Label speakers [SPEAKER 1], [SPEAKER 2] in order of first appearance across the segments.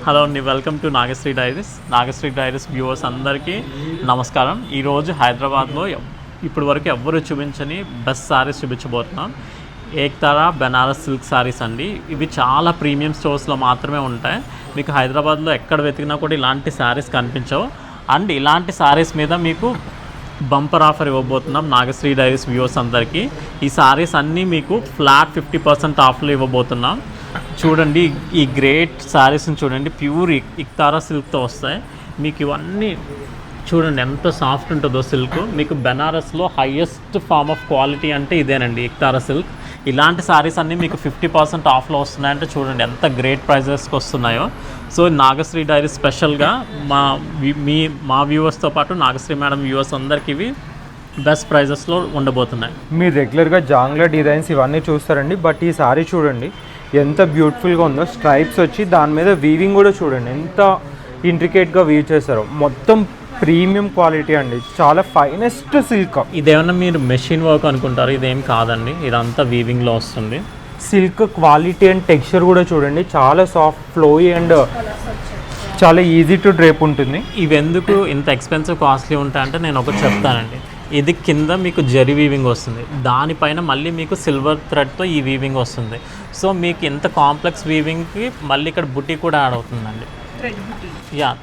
[SPEAKER 1] Hello అండి, welcome to Nagasri diaries viewers అందరికీ నమస్కారం. ఈరోజు హైదరాబాద్లో ఇప్పటి వరకు ఎవ్వరు చూపించని బెస్ట్ సారీస్ చూపించబోతున్నాం. ఏక్తారా బెనారస్ సిల్క్ సారీస్ అండి. ఇవి చాలా ప్రీమియం స్టోర్స్లో మాత్రమే ఉంటాయి. మీకు హైదరాబాద్లో ఎక్కడ వెతికినా కూడా ఇలాంటి సారీస్ కనిపించవు. అండ్ ఇలాంటి సారీస్ మీద మీకు బంపర్ ఆఫర్ ఇవ్వబోతున్నాం నాగశ్రీ డైరీస్ వ్యూవర్స్ అందరికీ. ఈ సారీస్ అన్నీ మీకు ఫ్లాట్ 50% ఆఫర్లు ఇవ్వబోతున్నాం. చూడండి, ఈ గ్రేట్ శారీస్ని చూడండి, ప్యూర్ ఇక్తారా సిల్క్తో వస్తాయి. మీకు ఇవన్నీ చూడండి ఎంత సాఫ్ట్ ఉంటుందో సిల్క్. మీకు బెనారస్లో హైయెస్ట్ ఫామ్ ఆఫ్ క్వాలిటీ అంటే ఇదేనండి, ఇక్తారా సిల్క్. ఇలాంటి శారీస్ అన్నీ మీకు 50% ఆఫ్లో వస్తున్నాయంటే చూడండి ఎంత గ్రేట్ ప్రైజెస్కి వస్తున్నాయో. సో నాగశ్రీ డైరీ స్పెషల్గా మా వ్యూవర్స్తో పాటు నాగశ్రీ మేడం వ్యూవర్స్ అందరికీ ఇవి బెస్ట్ ప్రైజెస్లో ఉండబోతున్నాయి.
[SPEAKER 2] మీరు రెగ్యులర్గా జాంగ్లా డిజైన్స్ ఇవన్నీ చూస్తారండి, బట్ ఈ సారీ చూడండి ఎంత బ్యూటిఫుల్గా ఉందో. స్ట్రైప్స్ వచ్చి దాని మీద వీవింగ్ కూడా చూడండి ఎంత ఇంట్రికేట్గా వీవ్ చేస్తారో. మొత్తం ప్రీమియం క్వాలిటీ అండి, చాలా ఫైనెస్ట్ సిల్క్.
[SPEAKER 1] ఇదేమన్నా మీరు మెషిన్ వర్క్ అనుకుంటారు, ఇదేం కాదండి, ఇదంతా వీవింగ్లో వస్తుంది.
[SPEAKER 2] సిల్క్ క్వాలిటీ అండ్ టెక్స్చర్ కూడా చూడండి చాలా సాఫ్ట్, ఫ్లోయీ అండ్ చాలా ఈజీ టు డ్రేప్ ఉంటుంది.
[SPEAKER 1] ఇవి ఎందుకు ఇంత ఎక్స్పెన్సివ్ కాస్ట్లీ ఉంటాయంటే నేను ఒకటి చెప్తానండి. ఇది కింద మీకు జరీ వీవింగ్ వస్తుంది, దానిపైన మళ్ళీ మీకు సిల్వర్ థ్రెడ్తో ఈ వీవింగ్ వస్తుంది. సో మీకు ఇంత కాంప్లెక్స్ వీవింగ్కి మళ్ళీ ఇక్కడ బుటీ కూడా యాడ్ అవుతుందండి.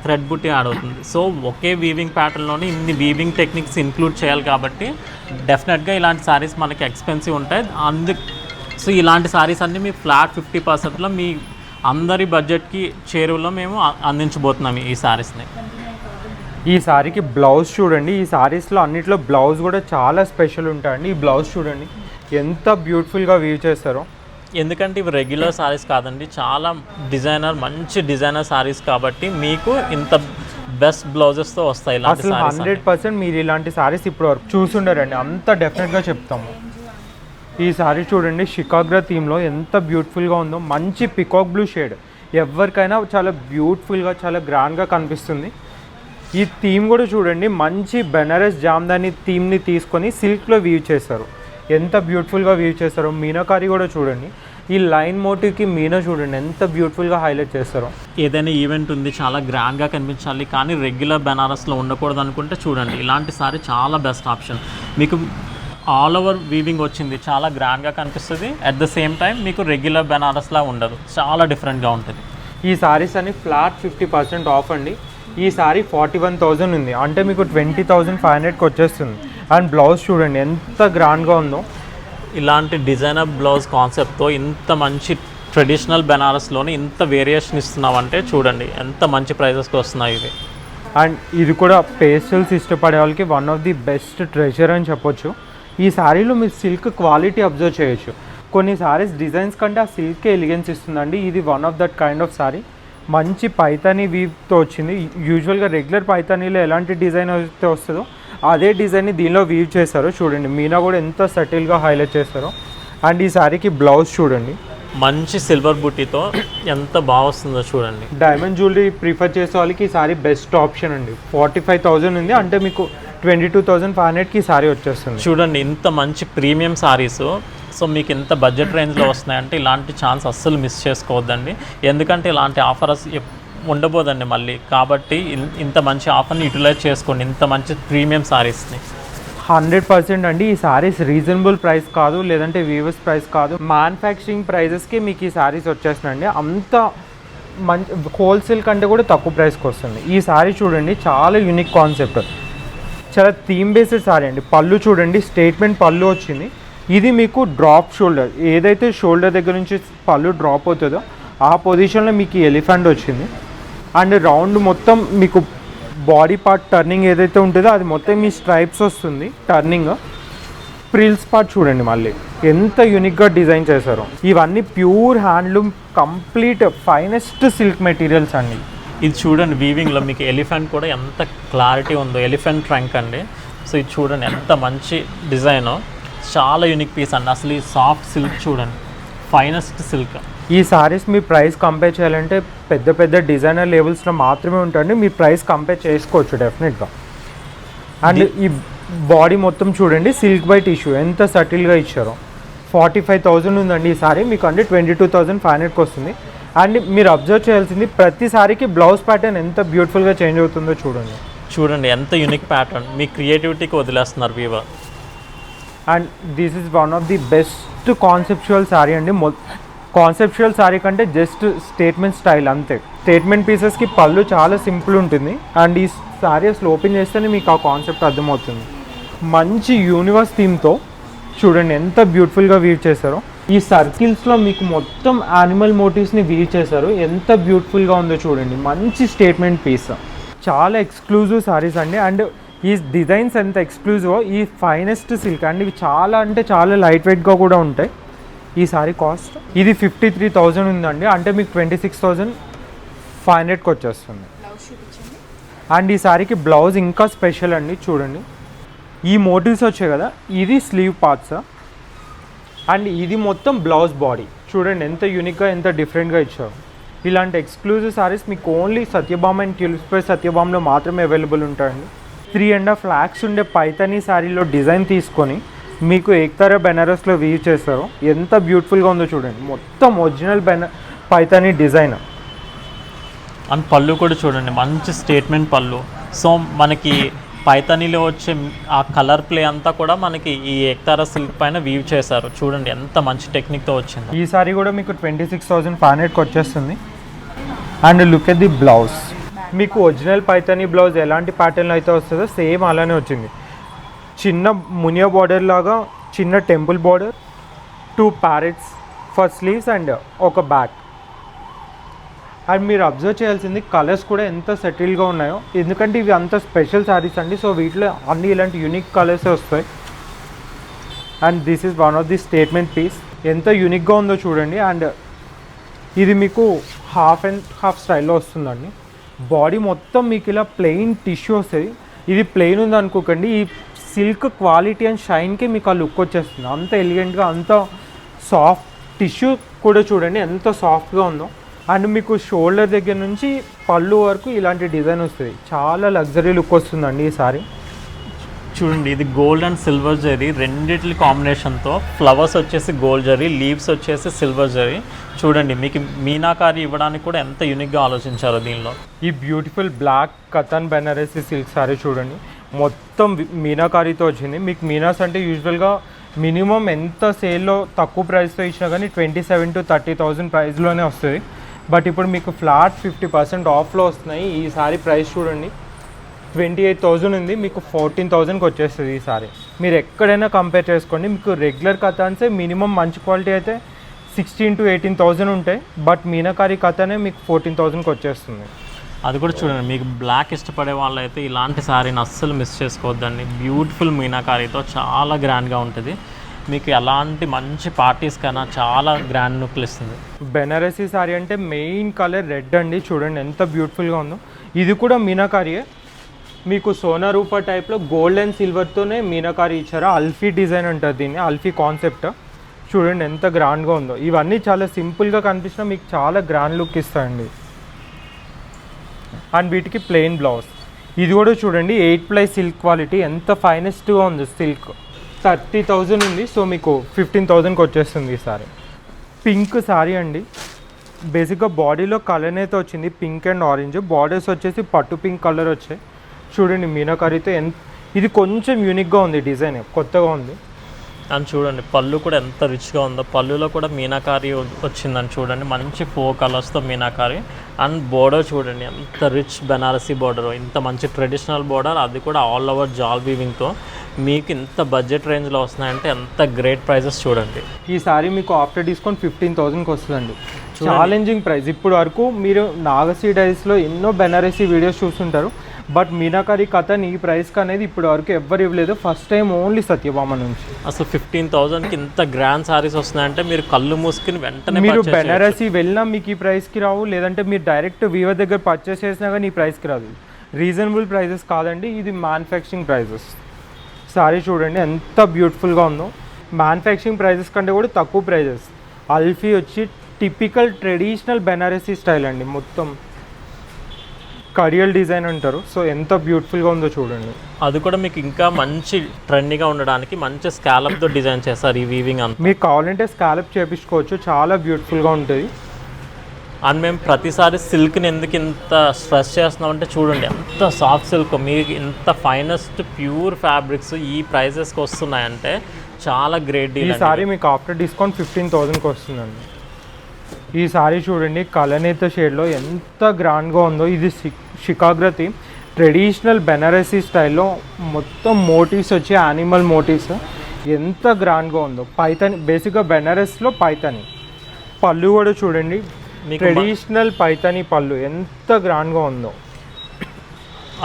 [SPEAKER 1] థ్రెడ్ బుటీ యాడ్ అవుతుంది. సో ఒకే వీవింగ్ ప్యాటర్న్లోనే ఇన్ని వీవింగ్ టెక్నిక్స్ ఇంక్లూడ్ చేయాలి కాబట్టి డెఫినెట్గా ఇలాంటి శారీస్ మనకి ఎక్స్పెన్సివ్ ఉంటాయి. సో ఇలాంటి శారీస్ అన్నీ మీ ఫ్లాట్ 50%లో మీ అందరి బడ్జెట్కి చేరువలో మేము అందించబోతున్నాం ఈ శారీస్ని.
[SPEAKER 2] ఈ సారీకి బ్లౌజ్ చూడండి, ఈ సారీస్లో అన్నిట్లో బ్లౌజ్ కూడా చాలా స్పెషల్ ఉంటాయండి. ఈ బ్లౌజ్ చూడండి ఎంత బ్యూటిఫుల్గా వీవ్ చేస్తారో.
[SPEAKER 1] ఎందుకంటే ఇవి రెగ్యులర్ సారీస్ కాదండి, చాలా మంచి డిజైనర్ సారీస్ కాబట్టి మీకు ఇంత బెస్ట్ బ్లౌజెస్తో వస్తాయి.
[SPEAKER 2] అసలు 100% మీరు ఇలాంటి సారీస్ ఇప్పుడు వరకు చూసుండరండి, అంత డెఫినెట్గా చెప్తాము. ఈ సారీ చూడండి షికాగ్రా థీమ్లో ఎంత బ్యూటిఫుల్గా ఉందో. మంచి పికాక్ బ్లూ షేడ్, ఎవరికైనా చాలా బ్యూటిఫుల్గా చాలా గ్రాండ్గా కనిపిస్తుంది. ఈ థీమ్ కూడా చూడండి, మంచి బెనారస్ జామ్దాని థీమ్ని తీసుకొని సిల్క్లో వీవ్ చేస్తారు. ఎంత బ్యూటిఫుల్గా వీవ్ చేస్తారో. మీనాకారి కూడా చూడండి, ఈ లైన్ మోటివ్కి మీనా చూడండి ఎంత బ్యూటిఫుల్గా హైలైట్ చేస్తారో.
[SPEAKER 1] ఏదైనా ఈవెంట్ ఉంది చాలా గ్రాండ్గా కనిపించాలి కానీ రెగ్యులర్ బెనారస్లో ఉండకూడదు అనుకుంటే చూడండి ఇలాంటి సారీ చాలా బెస్ట్ ఆప్షన్. మీకు ఆల్ ఓవర్ వీవింగ్ వచ్చింది, చాలా గ్రాండ్గా కనిపిస్తుంది. అట్ ద సేమ్ టైం మీకు రెగ్యులర్ బెనారస్లా ఉండదు, చాలా డిఫరెంట్గా ఉంటుంది.
[SPEAKER 2] ఈ సారీస్ అని ఫ్లాట్ 50% ఆఫ్ అండి. ఈ సారీ 41,000 ఉంది, అంటే మీకు 20,500కి వచ్చేస్తుంది. అండ్ బ్లౌజ్ చూడండి ఎంత గ్రాండ్గా ఉందో.
[SPEAKER 1] ఇలాంటి డిజైనర్ బ్లౌజ్ కాన్సెప్ట్తో ఇంత మంచి ట్రెడిషనల్ బెనారస్లోనే ఇంత వేరియేషన్ ఇస్తున్నామంటే చూడండి ఎంత మంచి ప్రైజెస్కి వస్తున్నాయి ఇవి.
[SPEAKER 2] అండ్ ఇది కూడా పేస్టల్స్ ఇష్టపడే వాళ్ళకి one of the best treasure అని చెప్పొచ్చు. ఈ శారీలో మీరు సిల్క్ క్వాలిటీ అబ్జర్వ్ చేయొచ్చు. కొన్ని సారీస్ డిజైన్స్ కంటే ఆ సిల్కే ఎలిగెన్స్ ఇస్తుందండి. ఇది one of that kind of sorry. మంచి పైతానీ వీవ్తో వచ్చింది. యూజువల్గా రెగ్యులర్ పైతానీలో ఎలాంటి డిజైన్ అయితే వస్తుందో అదే డిజైన్ని దీనిలో వీవ్ చేశారు. చూడండి మీనా కూడా ఎంత సటిల్గా హైలైట్ చేస్తారో. అండ్ ఈ శారీకి బ్లౌజ్ చూడండి
[SPEAKER 1] మంచి సిల్వర్ బుట్టీతో ఎంత బాగా వస్తుందో చూడండి.
[SPEAKER 2] డైమండ్ జ్యువెలరీ ప్రిఫర్ చేసే వాళ్ళకి ఈ సారీ బెస్ట్ ఆప్షన్ అండి. 45,000 ఉంది, అంటే మీకు 22,500కి ఈ సారీ వచ్చేస్తుంది.
[SPEAKER 1] చూడండి ఇంత మంచి ప్రీమియం సారీస్. సో మీకు ఇంత బడ్జెట్ రేంజ్లో వస్తున్నాయంటే ఇలాంటి ఛాన్స్ అస్సలు మిస్ చేసుకోవద్దండి. ఎందుకంటే ఇలాంటి ఆఫర్స్ ఉండబోదండి మళ్ళీ. కాబట్టి ఇంత మంచి ఆఫర్ని యూటిలైజ్ చేసుకోండి, ఇంత మంచి ప్రీమియం సారీస్ని.
[SPEAKER 2] 100% అండి. ఈ సారీస్ రీజనబుల్ ప్రైస్ కాదు, లేదంటే వీవర్స్ ప్రైస్ కాదు, మ్యానుఫ్యాక్చరింగ్ ప్రైజెస్కి మీకు ఈ సారీస్ వచ్చేస్తున్నాయండి. అంత మంచి హోల్సేల్ కంటే కూడా తక్కువ ప్రైస్కి వస్తుంది. ఈ సారీ చూడండి చాలా యూనిక్ కాన్సెప్ట్, చాలా థీమ్ బేస్డ్ సారీ అండి. పళ్ళు చూడండి స్టేట్మెంట్ పళ్ళు వచ్చింది. ఇది మీకు డ్రాప్ షోల్డర్, ఏదైతే షోల్డర్ దగ్గర నుంచి పళ్ళు డ్రాప్ అవుతుందో ఆ పొజిషన్లో మీకు ఎలిఫెంట్ వచ్చింది. అండ్ రౌండ్ మొత్తం మీకు బాడీ పార్ట్ టర్నింగ్ ఏదైతే ఉంటుందో అది మొత్తం మీ స్ట్రైప్స్ వస్తుంది టర్నింగ్. ప్రిల్స్ పార్ట్ చూడండి మళ్ళీ ఎంత యూనిక్గా డిజైన్ చేశారో. ఇవన్నీ pure handloom complete finest silk materials అండి.
[SPEAKER 1] ఇది చూడండి వీవింగ్లో మీకు ఎలిఫెంట్ కూడా ఎంత క్లారిటీ ఉందో, ఎలిఫెంట్ ట్రంక్ అండి. సో ఇది చూడండి ఎంత మంచి డిజైనో, చాలా యూనిక్ పీస్ అండి. అసలు ఈ సాఫ్ట్ సిల్క్ చూడండి, ఫైనెస్ట్ సిల్క్.
[SPEAKER 2] ఈ సారీస్ మీ ప్రైస్ కంపేర్ చేయాలంటే పెద్ద పెద్ద డిజైనర్ లెవెల్స్లో మాత్రమే ఉంటుంది. మీ ప్రైస్ కంపేర్ చేసుకోవచ్చు డెఫినెట్గా. అండ్ ఈ బాడీ మొత్తం చూడండి సిల్క్ బై టిష్యూ ఎంత సటిల్గా ఇచ్చారో. 45,000 ఉందండి ఈ సారీ, మీకు అంటే 22,500కి వస్తుంది. అండ్ మీరు అబ్జర్వ్ చేయాల్సింది ప్రతిసారికి బ్లౌజ్ ప్యాటర్న్ ఎంత బ్యూటిఫుల్గా చేంజ్ అవుతుందో చూడండి.
[SPEAKER 1] చూడండి ఎంత యూనిక్ ప్యాటర్న్, మీ క్రియేటివిటీకి వదిలేస్తున్నారు weaver.
[SPEAKER 2] And this is one of the best conceptual sari అండి. కాన్సెప్చువల్ శారీ కంటే జస్ట్ స్టేట్మెంట్ స్టైల్ అంతే. స్టేట్మెంట్ పీసెస్కి పళ్ళు చాలా సింపుల్ ఉంటుంది. అండ్ ఈ శారీ అసలు ఓపెన్ చేస్తేనే మీకు ఆ కాన్సెప్ట్ అర్థమవుతుంది. మంచి యూనివర్స్ థీమ్తో చూడండి ఎంత బ్యూటిఫుల్గా వీవ్ చేశారో. ఈ సర్కిల్స్లో మీకు మొత్తం యానిమల్ మోటివ్స్ని వీవ్ చేశారు. ఎంత బ్యూటిఫుల్గా ఉందో చూడండి. మంచి స్టేట్మెంట్ పీస్, చాలా ఎక్స్క్లూజివ్ శారీస్ అండి. అండ్ ఈ డిజైన్స్ ఎంత ఎక్స్క్లూజివో, ఈ ఫైనెస్ట్ సిల్క్ అండ్ ఇవి చాలా అంటే చాలా లైట్ వెయిట్గా కూడా ఉంటాయి. ఈ శారీ కాస్ట్ ఇది 53,000 ఉందండి. అంటే మీకు 26,500కి వచ్చేస్తుంది. అండ్ ఈ శారీకి బ్లౌజ్ ఇంకా స్పెషల్ అండి. చూడండి ఈ మోటివ్స్ వచ్చాయి కదా, ఇది స్లీవ్ పార్ట్స్ అండ్ ఇది మొత్తం బ్లౌజ్ బాడీ. చూడండి ఎంత యూనిక్గా ఎంత డిఫరెంట్గా ఇచ్చారు. ఇలాంటి ఎక్స్క్లూజివ్ శారీస్ మీకు ఓన్లీ సత్యభామ అండ్ ట్యూలిప్స్ సత్యభామలో మాత్రమే అవైలబుల్ ఉంటాయండి. 3.5 lakhs ఉండే పైతానీ శారీలో డిజైన్ తీసుకొని మీకు ఏక్తారా బెనారస్లో వీవ్ చేస్తారు. ఎంత బ్యూటిఫుల్గా ఉందో చూడండి. మొత్తం ఒరిజినల్ పైతానీ డిజైన్.
[SPEAKER 1] అండ్ పళ్ళు కూడా చూడండి మంచి స్టేట్మెంట్ పళ్ళు. సో మనకి పైతానీలో వచ్చే ఆ కలర్ ప్లే అంతా కూడా మనకి ఈ ఏక్తారా సిల్క్ పైన వీవ్ చేశారు. చూడండి ఎంత మంచి టెక్నిక్తో వచ్చింది.
[SPEAKER 2] ఈ సారీ కూడా మీకు 26,500కి వచ్చేస్తుంది. And look at the blouse. మీకు ఒరిజినల్ పైతానీ బ్లౌజ్ ఎలాంటి ప్యాటర్న్లో అయితే వస్తుందో సేమ్ అలానే వచ్చింది. చిన్న మునియా బార్డర్ లాగా చిన్న temple border, 2 parrots for sleeves and ఒక బ్యాక్. అండ్ మీరు అబ్జర్వ్ చేయాల్సింది కలర్స్ కూడా ఎంత సెటిల్గా ఉన్నాయో, ఎందుకంటే ఇవి అంత స్పెషల్ శారీస్ అండి. సో వీటిలో అన్ని ఇలాంటి యూనిక్ కలర్స్ వస్తాయి. And this is one of the statement piece. ఎంత యూనిక్గా ఉందో చూడండి. అండ్ ఇది మీకు హాఫ్ అండ్ హాఫ్ స్టైల్లో వస్తుందండి. బాడీ మొత్తం మీకు ఇలా ప్లెయిన్ టిష్యూ వస్తుంది. ఇది ప్లెయిన్ ఉంది అనుకోకండి, ఈ సిల్క్ క్వాలిటీ అండ్ షైన్కి మీకు ఆ లుక్ వచ్చేస్తుంది. అంత ఎలిగెంట్గా అంత సాఫ్ట్ టిష్యూ కూడా చూడండి ఎంత సాఫ్ట్గా ఉందో. అండ్ మీకు షోల్డర్ దగ్గర నుంచి పళ్ళు వరకు ఇలాంటి డిజైన్ వస్తుంది. చాలా లగ్జరీ లుక్ వస్తుందండి ఈ సారీ.
[SPEAKER 1] చూడండి ఇది గోల్డ్ అండ్ సిల్వర్ జరీ రెండిట్ల కాంబినేషన్తో ఫ్లవర్స్ వచ్చేసి గోల్డ్ జరీ, లీవ్స్ వచ్చేసి సిల్వర్ జరీ. చూడండి మీకు మీనాకారి ఇవ్వడానికి కూడా ఎంత యూనిక్గా ఆలోచించారో దీనిలో.
[SPEAKER 2] ఈ beautiful black katan Banarasi silk sari చూడండి మొత్తం మీనాకారీతో వచ్చింది. మీకు మీనాస్ అంటే యూజువల్గా మినిమం ఎంత సేల్లో తక్కువ ప్రైస్తో ఇచ్చినా కానీ 27,000 to 30,000 ప్రైస్లోనే వస్తుంది. బట్ ఇప్పుడు మీకు ఫ్లాట్ 50% ఆఫ్లో వస్తున్నాయి. ఈ సారీ ప్రైస్ చూడండి 28,000 ఉంది, మీకు 14,000కి వచ్చేస్తుంది ఈ సారీ. మీరు ఎక్కడైనా కంపేర్ చేసుకోండి. మీకు రెగ్యులర్ కథాన్సే మినిమం మంచి క్వాలిటీ అయితే 16,000 to 18,000 ఉంటాయి. బట్ మీనాకారి కథనే మీకు 14,000కి వచ్చేస్తుంది.
[SPEAKER 1] అది కూడా చూడండి, మీకు బ్లాక్ ఇష్టపడే వాళ్ళు అయితే ఇలాంటి శారీని అస్సలు మిస్ చేసుకోవద్దండి. బ్యూటిఫుల్ మీనాకారీతో చాలా గ్రాండ్గా ఉంటుంది. మీకు ఎలాంటి మంచి పార్టీస్ కన్నా చాలా గ్రాండ్ లుక్లు ఇస్తుంది.
[SPEAKER 2] బెనారసీ శారీ అంటే మెయిన్ కలర్ రెడ్ అండి. చూడండి ఎంత బ్యూటిఫుల్గా ఉందో. ఇది కూడా మీనాకారియే. మీకు సోనా రూపా టైప్లో గోల్డ్ అండ్ సిల్వర్తోనే మీనాకారి ఇచ్చారు. అల్ఫీ డిజైన్ అంటారు దీన్ని, అల్ఫీ కాన్సెప్ట్. చూడండి ఎంత గ్రాండ్గా ఉందో. ఇవన్నీ చాలా సింపుల్గా కనిపించినా మీకు చాలా గ్రాండ్ లుక్ ఇస్తాయండి. అండ్ వీటికి ప్లెయిన్ బ్లౌజ్. ఇది కూడా చూడండి 8ply సిల్క్ క్వాలిటీ ఎంత ఫైనెస్ట్గా ఉంది. సిల్క్ 30,000 ఉంది, సో మీకు 15,000కి వచ్చేస్తుంది ఈ సారీ. పింక్ సారీ అండి. బేసిక్గా బాడీలో కలర్ అయితే వచ్చింది పింక్ అండ్ ఆరెంజ్. బార్డర్స్ వచ్చేసి పట్టు పింక్ కలర్ వచ్చాయి. చూడండి మీనాకారీతో ఇది కొంచెం యూనిక్గా ఉంది, డిజైన్ కొత్తగా ఉంది.
[SPEAKER 1] అని చూడండి పళ్ళు కూడా ఎంత రిచ్గా ఉందో. పళ్ళులో కూడా మీనాకారి వచ్చిందని చూడండి, మంచి 4 కలర్స్తో మీనాకారి. అండ్ బోర్డర్ చూడండి ఎంత రిచ్ బెనారసీ బోర్డర్, ఇంత మంచి ట్రెడిషనల్ బోర్డర్, అది కూడా ఆల్ ఓవర్ జాల్ వీవింగ్తో. మీకు ఇంత బడ్జెట్ రేంజ్లో వస్తున్నాయంటే ఎంత గ్రేట్ ప్రైజెస్ చూడండి.
[SPEAKER 2] ఈ సారీ మీకు ఆఫ్టర్ డిస్కౌంట్ 15,000కి వస్తుందండి. Challenging price. ఇప్పుడు వరకు మీరు నాగశ్రీ డైరీస్లో ఎన్నో బెనారసీ వీడియోస్ చూస్తుంటారు, బట్ మీనాకారి కథన్ ఈ ప్రైస్కి అనేది ఇప్పుడు వరకు ఎవ్వరు ఇవ్వలేదు. ఫస్ట్ టైం ఓన్లీ సత్యభామ నుంచి.
[SPEAKER 1] అసలు 15,000కి ఇంత గ్రాండ్ సారీస్ వస్తున్నాయంటే మీరు కళ్ళు మూసుకుని వెంటనే
[SPEAKER 2] మీరు బెనారసీ వెళ్ళినా మీకు ఈ ప్రైస్కి రావు, లేదంటే మీరు డైరెక్ట్ వీవర్ దగ్గర పర్చేస్ చేసినా కానీ ఈ ప్రైస్కి రాదు. రీజనబుల్ ప్రైజెస్ కాదండి, ఇది మ్యానుఫ్యాక్చరింగ్ ప్రైజెస్. సారీ చూడండి ఎంత బ్యూటిఫుల్గా ఉందో. మ్యానుఫ్యాక్చరింగ్ ప్రైజెస్ కంటే కూడా తక్కువ ప్రైజెస్. అల్ఫీ వచ్చి టిపికల్ ట్రెడిషనల్ బెనారసీ స్టైల్ అండి. మొత్తం కడియల్ డిజైన్ అంటారు. సో ఎంత బ్యూటిఫుల్గా ఉందో చూడండి.
[SPEAKER 1] అది కూడా మీకు ఇంకా మంచి ట్రెండీగా ఉండడానికి మంచి స్కాలప్తో డిజైన్ చేస్తారు ఈ వీవింగ్ అంతా.
[SPEAKER 2] మీకు కావాలంటే స్కాలప్ చేపించుకోవచ్చు, చాలా బ్యూటిఫుల్గా ఉంటుంది.
[SPEAKER 1] అండ్ మేము ప్రతిసారి సిల్క్ని ఎందుకు ఇంత స్ట్రెస్ చేస్తున్నామంటే చూడండి ఎంత సాఫ్ట్ సిల్క్, మీకు ఇంత ఫైనెస్ట్ ప్యూర్ ఫ్యాబ్రిక్స్ ఈ ప్రైజెస్కి వస్తున్నాయంటే చాలా గ్రేట్ డీల్.
[SPEAKER 2] ఈ సారీ మీకు ఆఫ్టర్ డిస్కౌంట్ 15,000కి వస్తుందండి. ఈ సారీ చూడండి కలనేత షేడ్లో ఎంత గ్రాండ్గా ఉందో. ఇది షికాగ్రతి ట్రెడిషనల్ బెనారసీ స్టైల్లో మొత్తం మోటివ్స్ వచ్చి యానిమల్ మోటివ్స్ ఎంత గ్రాండ్గా ఉందో. పైతాని బేసిక్గా బెనారస్లో పైతాని పళ్ళు కూడా చూడండి, ట్రెడిషనల్ పైతాని పళ్ళు ఎంత గ్రాండ్గా ఉందో.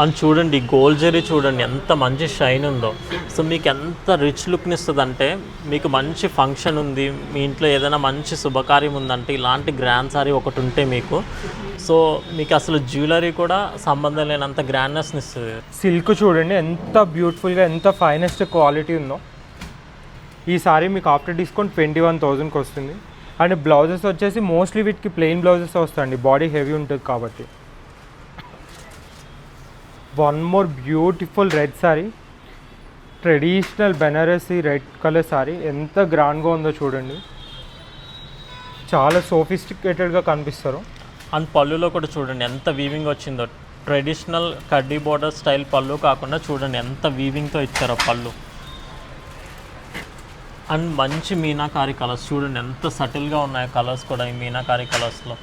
[SPEAKER 1] అని చూడండి గోల్డ్ జరీ చూడండి ఎంత మంచి షైన్ ఉందో. సో మీకు ఎంత రిచ్ లుక్ని ఇస్తుంది అంటే, మీకు మంచి ఫంక్షన్ ఉంది, మీ ఇంట్లో ఏదైనా మంచి శుభకార్యం ఉందంటే ఇలాంటి గ్రాండ్ సారీ ఒకటి ఉంటే మీకు, సో మీకు అసలు జ్యువెలరీ కూడా సంబంధం లేనంత గ్రాండ్నెస్ని ఇస్తుంది.
[SPEAKER 2] సిల్క్ చూడండి ఎంత బ్యూటిఫుల్గా ఎంత ఫైనెస్ట్ క్వాలిటీ ఉందో. ఈ సారీ మీకు ఆఫ్టర్ డిస్కౌంట్ 21,000కి వస్తుంది. అండ్ బ్లౌజెస్ వచ్చేసి మోస్ట్లీ వీటికి ప్లెయిన్ బ్లౌజెస్ వస్తాయండి, బాడీ హెవీ ఉంటుంది కాబట్టి. One more beautiful red sorry, traditional Banarasi red colour sorry ఎంత గ్రాండ్గా ఉందో చూడండి, చాలా సోఫిస్టికేటెడ్గా కనిపిస్తారు.
[SPEAKER 1] అండ్ పళ్ళులో కూడా చూడండి ఎంత వీవింగ్ వచ్చిందో. ట్రెడిషనల్ కడ్డీ బోర్డర్ స్టైల్ పళ్ళు కాకుండా చూడండి ఎంత వీవింగ్తో ఇచ్చారో పళ్ళు. అండ్ మంచి మీనాకారి కలర్స్ చూడండి ఎంత సటిల్గా ఉన్నాయి కలర్స్ కూడా ఈ మీనాకారి కలర్స్లో.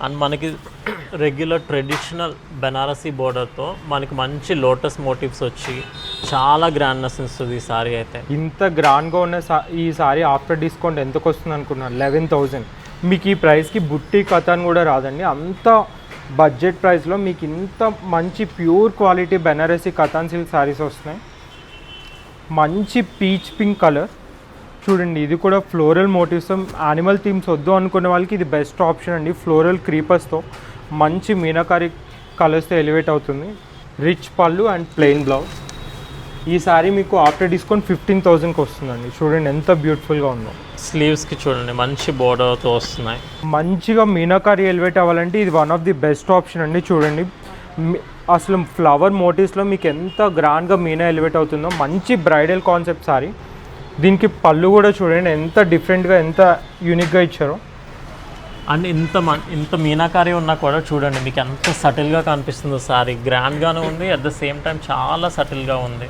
[SPEAKER 1] అండ్ మనకి రెగ్యులర్ ట్రెడిషనల్ బెనారసీ బోర్డర్తో మనకి మంచి లోటస్ మోటివ్స్ వచ్చి చాలా గ్రాండ్నెస్ ఇస్తుంది ఈ సారీ అయితే.
[SPEAKER 2] ఇంత గ్రాండ్గా ఉన్న ఈ సారీ ఆఫ్టర్ డిస్కౌంట్ ఎంతకు వస్తుంది అనుకున్నాను? 11,000. మీకు ఈ ప్రైస్కి బుట్టి కథాన్ కూడా రాదండి. అంత బడ్జెట్ ప్రైస్లో మీకు ఇంత మంచి pure quality Banarasi katan silk saris వస్తున్నాయి. మంచి పీచ్ పింక్ కలర్ చూడండి, ఇది కూడా ఫ్లోరల్ మోటివ్స్, యానిమల్ థీమ్స్ వద్దు అనుకునే వాళ్ళకి ఇది బెస్ట్ ఆప్షన్ అండి. ఫ్లోరల్ క్రీపర్స్తో మంచి మీనాకారి కలర్స్తో ఎలివేట్ అవుతుంది. రిచ్ పళ్ళు అండ్ ప్లెయిన్ బ్లౌజ్. ఈ సారీ మీకు ఆఫ్టర్ డిస్కౌంట్ 15,000కి వస్తుందండి. చూడండి ఎంత బ్యూటిఫుల్గా ఉందో.
[SPEAKER 1] స్లీవ్స్కి చూడండి మంచి బోర్డర్తో వస్తున్నాయి.
[SPEAKER 2] మంచిగా మీనాకారి ఎలివేట్ అవ్వాలంటే ఇది one of the best option అండి. చూడండి అసలు ఫ్లవర్ మోటివ్స్లో మీకు ఎంత గ్రాండ్గా మీనా ఎలివేట్ అవుతుందో. మంచి బ్రైడల్ కాన్సెప్ట్ సారీ. దీనికి పళ్ళు కూడా చూడండి ఎంత డిఫరెంట్గా ఎంత యూనిక్గా ఇచ్చారో.
[SPEAKER 1] అండ్ ఇంత మీనాకారి ఉన్నా కూడా చూడండి మీకు ఎంత సటిల్గా కనిపిస్తుందో సారీ. గ్రాండ్గానే ఉంది, అట్ ద సేమ్ టైం చాలా సటిల్గా ఉంది.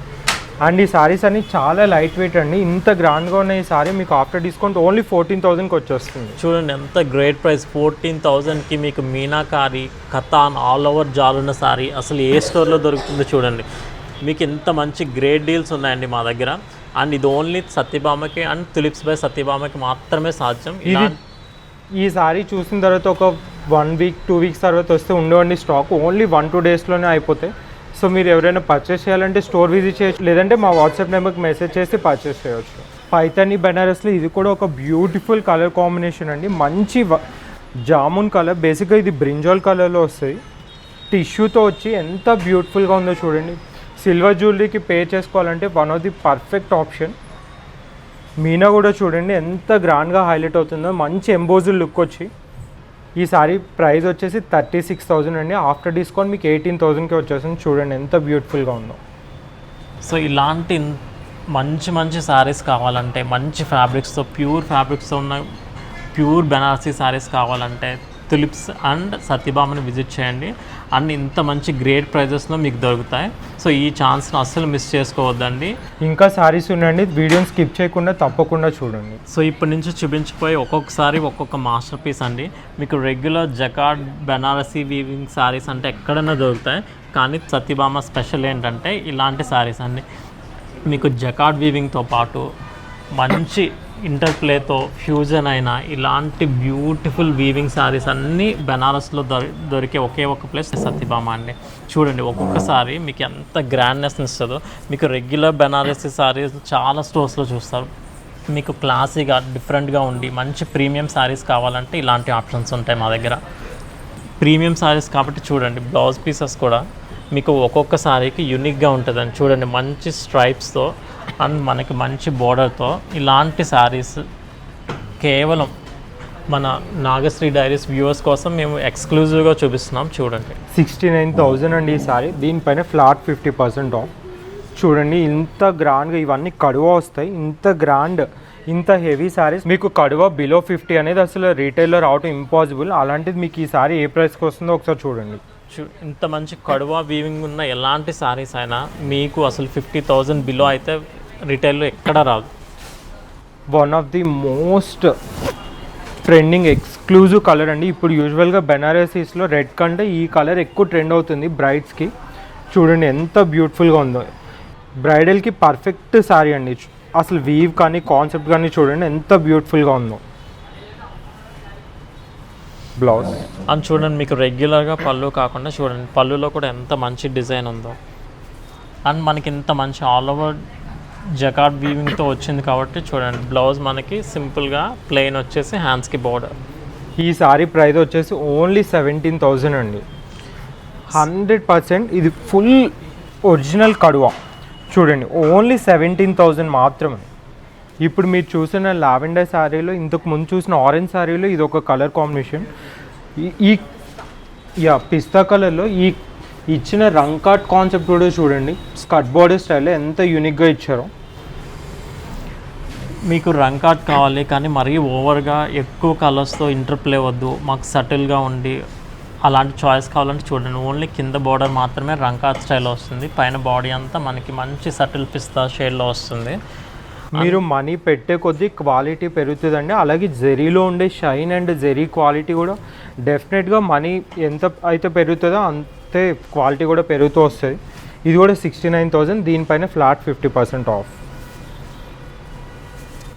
[SPEAKER 2] అండ్ ఈ సారీస్ అన్ని చాలా లైట్ వెయిట్ అండి. ఇంత గ్రాండ్గా ఉన్న ఈ సారీ మీకు ఆఫ్టర్ డిస్కౌంట్ ఓన్లీ 14,000కి వచ్చేస్తుంది.
[SPEAKER 1] చూడండి ఎంత గ్రేట్ ప్రైస్. 14,000కి మీకు మీనాకారి కథాన్ ఆల్ ఓవర్ జాలున్న సారీ అసలు ఏ స్టోర్లో దొరుకుతుందో చూడండి. మీకు ఇంత మంచి గ్రేట్ డీల్స్ ఉన్నాయండి మా దగ్గర. అండ్ ఇది ఓన్లీ సత్యభామకి అండ్ తులిప్స్ బై సత్యభామకి మాత్రమే సాధ్యం.
[SPEAKER 2] ఈ సారీ చూసిన తర్వాత ఒక 1 వీక్ 2 వీక్స్ తర్వాత వస్తే ఉండవండి స్టాక్. ఓన్లీ 1-2 డేస్లోనే అయిపోతాయి. సో మీరు ఎవరైనా పర్చేస్ చేయాలంటే స్టోర్ విజిట్ చేయొచ్చు, లేదంటే మా వాట్సాప్ నెంబర్కి మెసేజ్ చేసి పర్చేస్ చేయవచ్చు. పైతాని బెనారస్లో ఇది కూడా ఒక బ్యూటిఫుల్ కలర్ కాంబినేషన్ అండి. మంచి జామున్ కలర్, బేసిక్గా ఇది బ్రింజాల్ కలర్లో వస్తుంది. టిష్యూతో వచ్చి ఎంత బ్యూటిఫుల్గా ఉందో చూడండి. సిల్వర్ జ్యువెలరీకి పే చేసుకోవాలంటే one of the perfect option. Meena కూడా చూడండి ఎంత గ్రాండ్గా హైలైట్ అవుతుందో. మంచి ఎంబోజ్డ్ లుక్ వచ్చి ఈ సారీ ప్రైస్ వచ్చేసి 36,000 అండి. ఆఫ్టర్ డిస్కౌంట్ మీకు 18,000కి వచ్చేసింది. చూడండి ఎంత బ్యూటిఫుల్గా ఉందో.
[SPEAKER 1] సో ఇలాంటి మంచి మంచి శారీస్ కావాలంటే, మంచి ఫ్యాబ్రిక్స్తో ప్యూర్ ఫ్యాబ్రిక్స్తో ఉన్న ప్యూర్ బెనారసీ శారీస్ కావాలంటే తులిప్స్ అండ్ సత్యభామని విజిట్ చేయండి. అండ్ ఇంత మంచి గ్రేట్ ప్రైజెస్లో మీకు దొరుకుతాయి. సో ఈ ఛాన్స్ని అస్సలు మిస్ చేసుకోవద్దండి.
[SPEAKER 2] ఇంకా సారీస్ ఉన్నాయండి, వీడియోని స్కిప్ చేయకుండా తప్పకుండా చూడండి.
[SPEAKER 1] సో ఇప్పటి నుంచి చూపించిపోయి ఒక్కొక్కసారి ఒక్కొక్క మాస్టర్ పీస్ అండి. మీకు regular jacquard Banarasi weaving saris అంటే ఎక్కడైనా దొరుకుతాయి, కానీ సత్యభామ స్పెషల్ ఏంటంటే ఇలాంటి శారీస్ అండి. మీకు జకార్డ్ వీవింగ్తో పాటు మంచి ఇంటర్ప్లేతో ఫ్యూజన్ అయిన ఇలాంటి బ్యూటిఫుల్ వీవింగ్ శారీస్ అన్నీ బెనారస్లో దొరికే ఒకే ఒక ప్లేస్ సత్యభామ అండి. చూడండి ఒక్కొక్కసారి మీకు ఎంత గ్రాండ్నెస్ ఇస్తుందో. మీకు రెగ్యులర్ బెనారసీ శారీస్ చాలా స్టోర్స్లో చూస్తారు. మీకు క్లాసీగా డిఫరెంట్గా ఉండి మంచి ప్రీమియం శారీస్ కావాలంటే ఇలాంటి ఆప్షన్స్ ఉంటాయి మా దగ్గర. ప్రీమియం శారీస్ కాబట్టి చూడండి బ్లౌజ్ పీసెస్ కూడా మీకు ఒక్కొక్క సారీకి యూనిక్గా ఉంటుందండి. చూడండి మంచి స్ట్రైప్స్తో అండ్ మనకి మంచి బోర్డర్తో ఇలాంటి శారీస్ కేవలం మన నాగశ్రీ డైరీస్ వ్యూవర్స్ కోసం మేము ఎక్స్క్లూజివ్గా చూపిస్తున్నాం. చూడండి
[SPEAKER 2] 69,000 అండి ఈ సారీ. దీనిపైన ఫ్లాట్ 50% ఆఫ్. చూడండి ఇంత గ్రాండ్గా ఇవన్నీ కడువ వస్తాయి. ఇంత గ్రాండ్ ఇంత హెవీ సారీస్ మీకు కడువ బిలో 50 అనేది అసలు రీటైల్లో రావటం ఇంపాసిబుల్. అలాంటిది మీకు ఈ సారీ ఏ ప్రైస్కి వస్తుందో ఒకసారి చూడండి.
[SPEAKER 1] ఇంత మంచి కడువా వీవింగ్ ఉన్న ఎలాంటి సారీస్ అయినా మీకు అసలు 50,000 బిలో అయితే రిటైల్లో ఎక్కడ రాదు.
[SPEAKER 2] One of the most trending exclusive colour అండి. ఇప్పుడు యూజువల్గా బెనారసీస్లో రెడ్ కంటే ఈ కలర్ ఎక్కువ ట్రెండ్ అవుతుంది బ్రైడ్స్కి. చూడండి ఎంత బ్యూటిఫుల్గా ఉందో. బ్రైడల్కి పర్ఫెక్ట్ సారీ అండి. అసలు వీవ్ కానీ కాన్సెప్ట్ కానీ చూడండి ఎంత బ్యూటిఫుల్గా ఉందో. బ్లౌజ్
[SPEAKER 1] అని చూడండి, మీకు రెగ్యులర్గా పళ్ళు కాకుండా చూడండి పళ్ళులో కూడా ఎంత మంచి డిజైన్ ఉందో. అండ్ మనకి ఇంత మంచి ఆల్ ఓవర్ జకార్డ్ వీవింగ్తో వచ్చింది కాబట్టి చూడండి బ్లౌజ్ మనకి సింపుల్గా ప్లెయిన్ వచ్చేసి హ్యాండ్స్కి బోర్డర్.
[SPEAKER 2] ఈ సారీ ప్రైస్ వచ్చేసి ఓన్లీ 17,000 అండి. 100% ఇది ఫుల్ ఒరిజినల్ కడువా. చూడండి ఓన్లీ 17,000 మాత్రమే. ఇప్పుడు మీరు చూసిన లావెండర్ శారీలో, ఇంతకు ముందు చూసిన ఆరెంజ్ శారీలో ఇది ఒక కలర్ కాంబినేషన్. ఈ పిస్తా కలర్లో ఈ ఇచ్చిన రంకాట్ కాన్సెప్ట్ కూడా చూడండి. స్కర్ట్ బార్డర్ స్టైల్లో ఎంత యూనిక్గా ఇచ్చారో.
[SPEAKER 1] మీకు రంకాట్ కావాలి కానీ మరీ ఓవర్గా ఎక్కువ కలర్స్తో ఇంటర్ప్లే వద్దు, మాకు సటిల్గా ఉండి అలాంటి చాయిస్ కావాలంటే చూడండి ఓన్లీ కింద బార్డర్ మాత్రమే రంకాట్ స్టైల్లో వస్తుంది. పైన బాడీ అంతా మనకి మంచి సటిల్ పిస్తా షేడ్లో వస్తుంది.
[SPEAKER 2] మీరు మనీ పెట్టే కొద్దీ క్వాలిటీ పెరుగుతుందండి. అలాగే జెరీలో ఉండే షైన్ అండ్ జెరీ క్వాలిటీ కూడా డెఫినెట్గా మనీ ఎంత అయితే పెరుగుతుందో అంతే క్వాలిటీ కూడా పెరుగుతూ వస్తుంది. ఇది కూడా 69,000. దీనిపైన ఫ్లాట్ 50% ఆఫ్.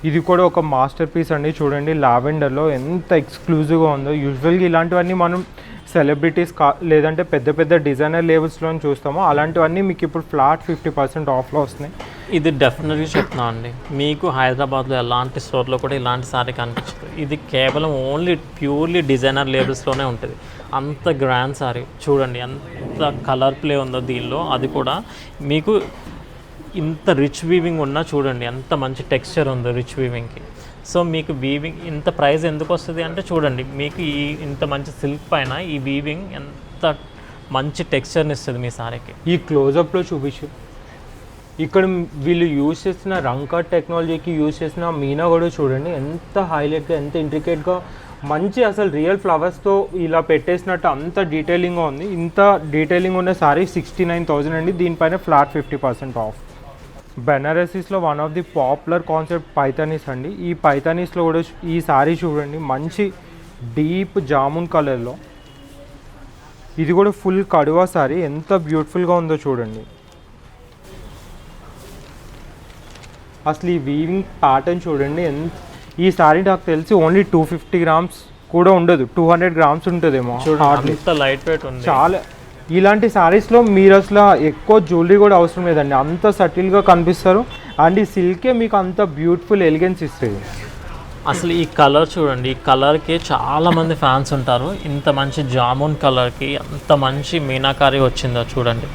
[SPEAKER 2] ఇది కూడా ఒక మాస్టర్ పీస్ అండి. చూడండి లావెండర్లో ఎంత ఎక్స్క్లూజివ్గా ఉందో. యూజువల్గా ఇలాంటివన్నీ మనం సెలబ్రిటీస్ లేదంటే పెద్ద పెద్ద డిజైనర్ లెవెల్స్లో చూస్తామో అలాంటివన్నీ మీకు ఇప్పుడు ఫ్లాట్ 50% ఆఫ్లో వస్తున్నాయి.
[SPEAKER 1] ఇది డెఫినెట్గా చెప్తున్నాను అండి, మీకు హైదరాబాద్లో ఎలాంటి స్టోర్లో కూడా ఇలాంటి సారీ కనిపించదు. ఇది కేవలం ఓన్లీ ప్యూర్లీ డిజైనర్ లేబుల్స్లోనే ఉంటుంది. అంత గ్రాండ్ సారీ చూడండి ఎంత కలర్ ప్లే ఉందో దీనిలో. అది కూడా మీకు ఇంత రిచ్ వీవింగ్ ఉన్నా చూడండి ఎంత మంచి టెక్స్చర్ ఉందో రిచ్ వీవింగ్కి. సో మీకు వీవింగ్ ఇంత ప్రైస్ ఎందుకు వస్తుంది అంటే చూడండి మీకు ఈ ఇంత మంచి సిల్క్ పైన ఈ వీవింగ్ ఎంత మంచి టెక్స్చర్ని ఇస్తుంది మీ సారీకి.
[SPEAKER 2] ఈ క్లోజప్లో చూపించు. ఇక్కడ వీళ్ళు యూజ్ చేసిన రంకాట్ టెక్నాలజీకి యూజ్ చేసిన మీనా కూడా చూడండి ఎంత హైలైట్గా ఎంత ఇంట్రికేట్గా మంచి అసలు రియల్ ఫ్లవర్స్తో ఇలా పెట్టేసినట్టు అంత డీటెయిలింగ్గా ఉంది. ఇంత డీటెయిలింగ్ ఉన్న సారీ 69,000 అండి. దీనిపైన ఫ్లాట్ 50% ఆఫ్. బెనారసీస్లో one of the popular concept paithanis అండి. ఈ పైతానీస్లో కూడా ఈ సారీ చూడండి మంచి డీప్ జామున్ కలర్లో. ఇది కూడా ఫుల్ కడువా సారీ ఎంత బ్యూటిఫుల్గా ఉందో చూడండి. అసలు ఈ వీవింగ్ ప్యాటర్న్ చూడండి. ఈ సారీ నాకు తెలిసి ఓన్లీ 250 గ్రామ్స్ కూడా ఉండదు, 200 గ్రామ్స్ ఉంటుందేమో.
[SPEAKER 1] అంత లైట్ వెయిట్ ఉంది.
[SPEAKER 2] చాలా ఇలాంటి సారీస్లో మీరు అసలు ఎక్కువ జ్యువెలరీ కూడా అవసరం లేదండి, అంత సటిల్గా కనిపిస్తారు. అండ్ ఈ సిల్కే మీకు అంత బ్యూటిఫుల్ ఎలిగెన్స్ ఇస్తుంది.
[SPEAKER 1] అసలు ఈ కలర్ చూడండి, ఈ కలర్కి చాలామంది ఫ్యాన్స్ ఉంటారు. ఇంత మంచి జామున్ కలర్కి ఎంత మంచి మీనాకారి వచ్చిందో చూడండి.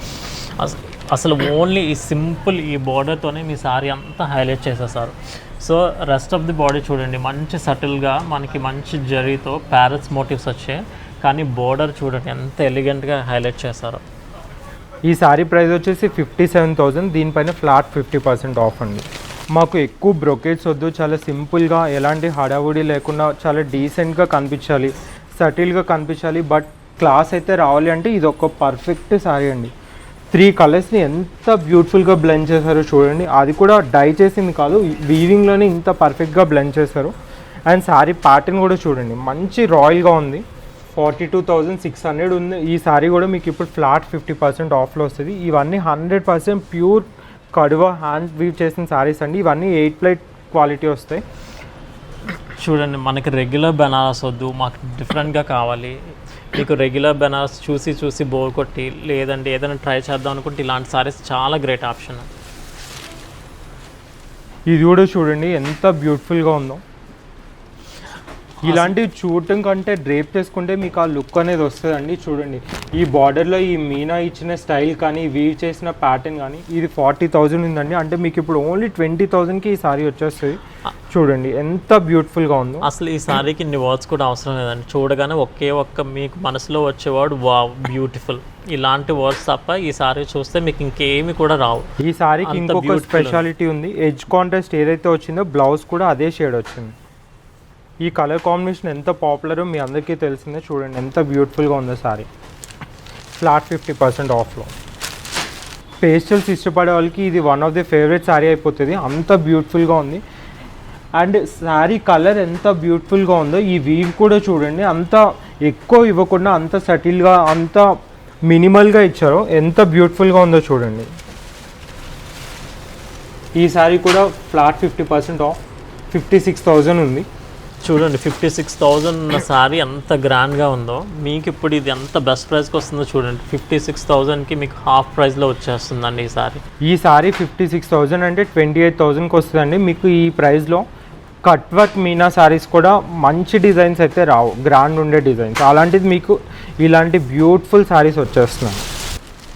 [SPEAKER 1] అసలు ఓన్లీ ఈ సింపుల్ ఈ బార్డర్తోనే మీ సారీ అంతా హైలైట్ చేసేసారు. So rest of the body చూడండి మంచి సటిల్గా మనకి మంచి జరీతో ప్యారెట్స్ మోటివ్స్ వచ్చాయి, కానీ బోర్డర్ చూడండి ఎంత ఎలిగెంట్గా హైలైట్ చేశారో.
[SPEAKER 2] ఈ సారీ ప్రైస్ వచ్చేసి 57,000. దీనిపైన ఫ్లాట్ 50% ఆఫ్ అండి. మాకు ఎక్కువ బ్రొకేట్స్ వద్దు, చాలా సింపుల్గా ఎలాంటి హడావుడి లేకుండా చాలా డీసెంట్గా కనిపించాలి, సటిల్గా కనిపించాలి, బట్ క్లాస్ అయితే రావాలి అంటే ఇది ఒక పర్ఫెక్ట్ సారీ అండి. 3 కలర్స్ని ఎంత బ్యూటిఫుల్గా బ్లెండ్ చేశారో చూడండి. అది కూడా డై చేసింది కాదు, వీవింగ్లోనే ఇంత పర్ఫెక్ట్గా బ్లెండ్ చేశారు. అండ్ సారీ ప్యాటర్న్ కూడా చూడండి మంచి రాయల్గా ఉంది. 42,600 ఉంది. ఈ సారీ కూడా మీకు ఇప్పుడు ఫ్లాట్ 50% ఆఫ్లో వస్తుంది. ఇవన్నీ 100% ప్యూర్ కడువా హ్యాండ్ వీవ్ చేసిన సారీస్ అండి. ఇవన్నీ 8 ప్లైట్ క్వాలిటీ వస్తాయి.
[SPEAKER 1] చూడండి మనకి రెగ్యులర్ బెనారస్ వద్దు, మాకు డిఫరెంట్గా కావాలి, మీకు రెగ్యులర్ బెనారస్ చూసి చూసి బోర్ కొట్టి లేదంటే ఏదైనా ట్రై చేద్దాం అనుకుంటే ఇలాంటి సారీస్ చాలా గ్రేట్ ఆప్షన్.
[SPEAKER 2] ఇది కూడా చూడండి ఎంత బ్యూటిఫుల్గా ఉందో. ఇలాంటివి చూడటం కంటే డ్రేప్ చేసుకుంటే మీకు ఆ లుక్ అనేది వస్తుందండి. చూడండి ఈ బార్డర్లో ఈ మీనా ఇచ్చిన స్టైల్ కానీ వీవ్ చేసిన ప్యాటర్న్ కానీ ఇది 40,000 ఉందండి. అంటే మీకు ఇప్పుడు ఓన్లీ 20,000కి ఈ సారీ వచ్చేస్తుంది. చూడండి ఎంత బ్యూటిఫుల్గా ఉందో.
[SPEAKER 1] అసలు ఈ సారీకి ఇన్ని వర్డ్స్ కూడా అవసరం లేదండి. చూడగానే ఒక్క మీకు మనసులో వచ్చేవాడు వావ్ బ్యూటిఫుల్, ఇలాంటి వర్డ్స్ తప్ప ఈ సారీ చూస్తే మీకు ఇంకేమి కూడా రావు.
[SPEAKER 2] ఈ సారీకి ఇంకొక స్పెషాలిటీ ఉంది. ఎడ్జ్ కాంట్రాస్ట్ ఏదైతే వచ్చిందో బ్లౌజ్ కూడా అదే షేడ్ వచ్చింది. ఈ కలర్ కాంబినేషన్ ఎంత పాపులరో మీ అందరికీ తెలిసిందే. చూడండి ఎంత బ్యూటిఫుల్గా ఉందో సారీ. ఫ్లాట్ 50% ఆఫ్లో. పేస్టల్స్ ఇష్టపడే వాళ్ళకి ఇది one of the favourite sorry అయిపోతుంది, అంత బ్యూటిఫుల్గా ఉంది. అండ్ శారీ కలర్ ఎంత బ్యూటిఫుల్గా ఉందో, ఈ వీవ్ కూడా చూడండి అంత ఎక్కువ ఇవ్వకుండా అంత సటిల్గా అంత మినిమల్గా ఇచ్చారో ఎంత బ్యూటిఫుల్గా ఉందో చూడండి. ఈ శారీ కూడా ఫ్లాట్ 50% ఆఫ్ 56,000 ఉంది.
[SPEAKER 1] చూడండి 56,000 ఉన్న సారీ ఎంత గ్రాండ్గా ఉందో. మీకు ఇప్పుడు ఇది ఎంత బెస్ట్ ప్రైస్కి వస్తుందో చూడండి. 56,000కి మీకు హాఫ్ ప్రైస్లో వచ్చేస్తుందండి ఈ సారీ.
[SPEAKER 2] ఈ సారీ 56,000 అంటే 28,000కి వస్తుందండి. మీకు ఈ ప్రైస్లో కట్ వర్క్ మీనా సారీస్ కూడా మంచి డిజైన్స్ అయితే రావు, గ్రాండ్ ఉండే డిజైన్స్. అలాంటిది మీకు ఇలాంటి బ్యూటిఫుల్ సారీస్ వచ్చేస్తున్నాయి.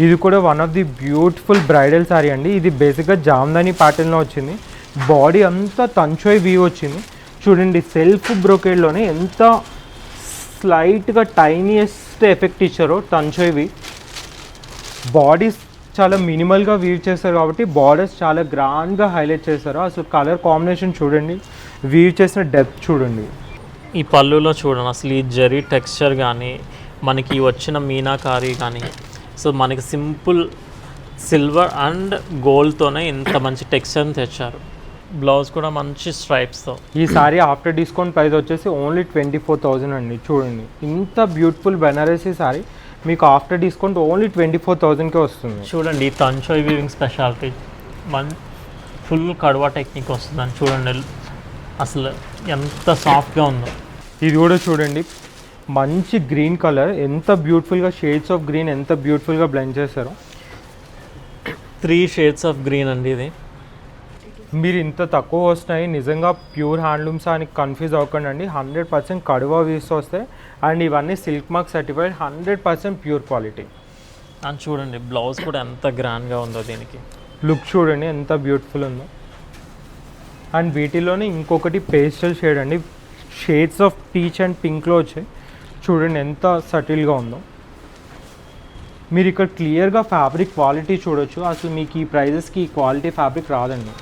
[SPEAKER 2] ఇది కూడా one of the beautiful bridal sorry అండి. ఇది బేసిక్గా జామ్దాని ప్యాటర్న్లో వచ్చింది. బాడీ అంతా తంచోయ్ వ్యూ వచ్చింది. చూడండి సెల్ఫ్ బ్రోకేడ్లోనే ఎంత స్లైట్గా టైనియెస్ట్ ఎఫెక్ట్ ఇచ్చారో తంచోయ్ వీ. బాడీస్ చాలా మినిమల్గా వీవ్ చేస్తారు కాబట్టి బార్డర్స్ చాలా గ్రాండ్గా హైలైట్ చేస్తారు. అసలు కలర్ కాంబినేషన్ చూడండి, వీవ్ చేసిన డెప్త్ చూడండి.
[SPEAKER 1] ఈ పళ్ళులో చూడండి అసలు ఈ జరీ టెక్స్చర్ కానీ మనకి వచ్చిన మీనాకారి కానీ, సో మనకి సింపుల్ సిల్వర్ అండ్ గోల్డ్తోనే ఇంత మంచి టెక్స్చర్ని తెచ్చారు. బ్లౌజ్ కూడా మంచి స్ట్రైప్స్తో.
[SPEAKER 2] ఈ సారీ ఆఫ్టర్ డిస్కౌంట్ ప్రైస్ వచ్చేసి ఓన్లీ 24,000 అండి. చూడండి ఇంత బ్యూటిఫుల్ బెనారసీ సారీ మీకు ఆఫ్టర్ డిస్కౌంట్ ఓన్లీ 24,000కే వస్తుంది.
[SPEAKER 1] చూడండి ఈ తంచోయ్ వీవింగ్ స్పెషాలిటీ ఫుల్ కడవా టెక్నిక్ వస్తుందని చూడండి అసలు ఎంత సాఫ్ట్గా ఉందో.
[SPEAKER 2] ఇది కూడా చూడండి మంచి గ్రీన్ కలర్ ఎంత బ్యూటిఫుల్గా షేడ్స్ ఆఫ్ గ్రీన్ ఎంత బ్యూటిఫుల్గా బ్లెండ్ చేశారో.
[SPEAKER 1] 3 షేడ్స్ ఆఫ్ గ్రీన్ అండి ఇది.
[SPEAKER 2] మీరు ఇంత తక్కువ వస్తున్నాయి నిజంగా ప్యూర్ హ్యాండ్లూమ్స్ అని కన్ఫ్యూజ్ అవ్వకండి అండి. 100% కడువా వీవ్స్ వస్తాయి అండ్ ఇవన్నీ silk mark certified 100% pure quality.
[SPEAKER 1] అని చూడండి బ్లౌజ్ కూడా ఎంత గ్రాండ్గా ఉందో, దీనికి
[SPEAKER 2] లుక్ చూడండి ఎంత బ్యూటిఫుల్ ఉందో. అండ్ వీటిలోనే ఇంకొకటి పేస్టల్ షేడ్ అండి, షేడ్స్ ఆఫ్ పీచ్ అండ్ పింక్లో వచ్చాయి. చూడండి ఎంత సటిల్గా ఉందో. మీరు ఇక్కడ క్లియర్గా ఫ్యాబ్రిక్ క్వాలిటీ చూడొచ్చు. అసలు మీకు ఈ ప్రైజెస్కి ఈ క్వాలిటీ ఫ్యాబ్రిక్ రాదండి,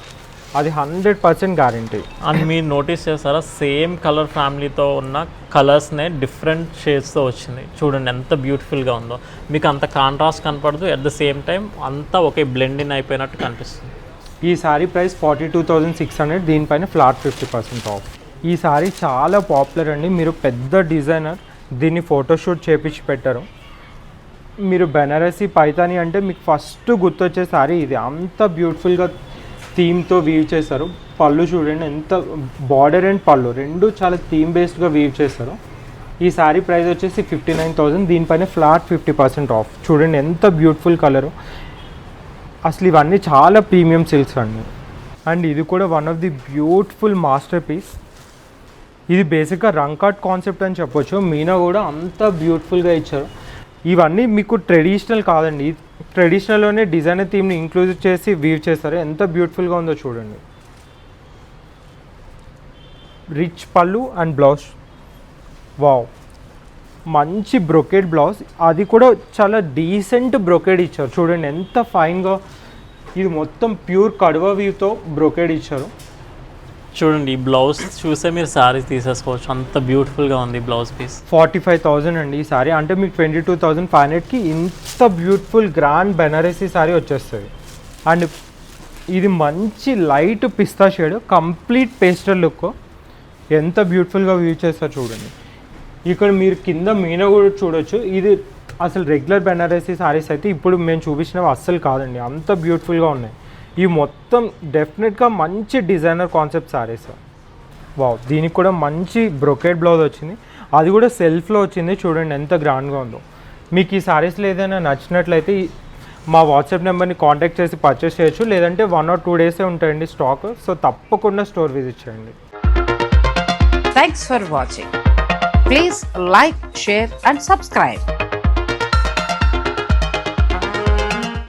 [SPEAKER 2] అది 100% గ్యారంటీ.
[SPEAKER 1] అండ్ మీరు నోటీస్ చేస్తారా సేమ్ కలర్ ఫ్యామిలీతో ఉన్న కలర్స్నే డిఫరెంట్ షేడ్స్తో వచ్చింది. చూడండి ఎంత బ్యూటిఫుల్గా ఉందో. మీకు అంత కాంట్రాస్ట్ కనపడదు, అట్ ద సేమ్ టైం అంతా ఒకే బ్లెండ్ ఇన్ అయిపోయినట్టు కనిపిస్తుంది.
[SPEAKER 2] ఈ సారీ ప్రైస్ 42,600, దీనిపైన ఫ్లాట్ 50% ఆఫ్. ఈ సారీ చాలా పాపులర్ అండి. మీరు పెద్ద డిజైనర్ దీన్ని ఫోటోషూట్ చేపించి పెట్టారు. మీరు బెనారసీ పైతాని అంటే మీకు ఫస్ట్ గుర్తొచ్చే సారీ ఇది. అంత బ్యూటిఫుల్గా థీమ్తో వీవ్ చేశారు. పళ్ళు చూడండి ఎంత బార్డర్ అండ్ పళ్ళు రెండు చాలా థీమ్ బేస్డ్గా వీవ్ చేశారు. ఈ సారీ ప్రైస్ వచ్చేసి 59,000, దీనిపైన ఫ్లాట్ 50% ఆఫ్. చూడండి ఎంత బ్యూటిఫుల్ కలరు. అసలు ఇవన్నీ చాలా ప్రీమియం సిల్క్స్ అండి. అండ్ ఇది కూడా one of the beautiful masterpiece. ఇది బేసిక్గా రంకాట్ కాన్సెప్ట్ అని చెప్పొచ్చు. మీనా కూడా అంత బ్యూటిఫుల్గా ఇచ్చారు. ఇవన్నీ మీకు ట్రెడిషనల్ కాదండి, ట్రెడిషనల్లోనే డిజైనర్ థీమ్ని ఇంక్లూడ్ చేసి వీవ్ చేస్తారు. ఎంత బ్యూటిఫుల్గా ఉందో చూడండి. రిచ్ పళ్ళు అండ్ బ్లౌజ్, వావ్ మంచి బ్రొకేడ్ బ్లౌజ్, అది కూడా చాలా డీసెంట్ బ్రొకేడ్ ఇచ్చారు. చూడండి ఎంత ఫైన్గా, ఇది మొత్తం ప్యూర్ కడువా వీవ్తో బ్రొకేడ్ ఇచ్చారు.
[SPEAKER 1] చూడండి ఈ బ్లౌజ్ చూసే మీరు శారీ తీసేసుకోవచ్చు, అంత బ్యూటిఫుల్గా ఉంది బ్లౌజ్ పీస్.
[SPEAKER 2] 45,000 అండి ఈ సారీ. అంటే మీకు 22,500కి ఇంత బ్యూటిఫుల్ గ్రాండ్ బెనారసీ సారీ వచ్చేస్తుంది. అండ్ ఇది మంచి లైట్ పిస్తా షేడ్, కంప్లీట్ పేస్టల్ లుక్, ఎంత బ్యూటిఫుల్గా వ్యూ చేస్తారు చూడండి. ఇక్కడ మీరు కింద మీనా కూడా చూడొచ్చు. ఇది అసలు రెగ్యులర్ బెనారసీ సారీస్ అయితే ఇప్పుడు మేము చూపించినవి అస్సలు కాదండి, అంత బ్యూటిఫుల్గా ఉన్నాయి. ఈ మొత్తం డెఫినెట్గా మంచి డిజైనర్ కాన్సెప్ట్ సారీస్. వావ్ దీనికి కూడా మంచి బ్రొకేడ్ బ్లౌజ్ వచ్చింది, అది కూడా సెల్ఫ్లో వచ్చింది. చూడండి ఎంత గ్రాండ్గా ఉందో. మీకు ఈ సారీస్లో ఏదైనా నచ్చినట్లయితే మా వాట్సాప్ నెంబర్ని కాంటాక్ట్ చేసి పర్చేస్ చేయొచ్చు, లేదంటే 1 or 2 డేసే ఉంటాయండి స్టాక్. సో తప్పకుండా స్టోర్ విజిట్ చేయండి.
[SPEAKER 3] Thanks for watching. Please like, share and subscribe.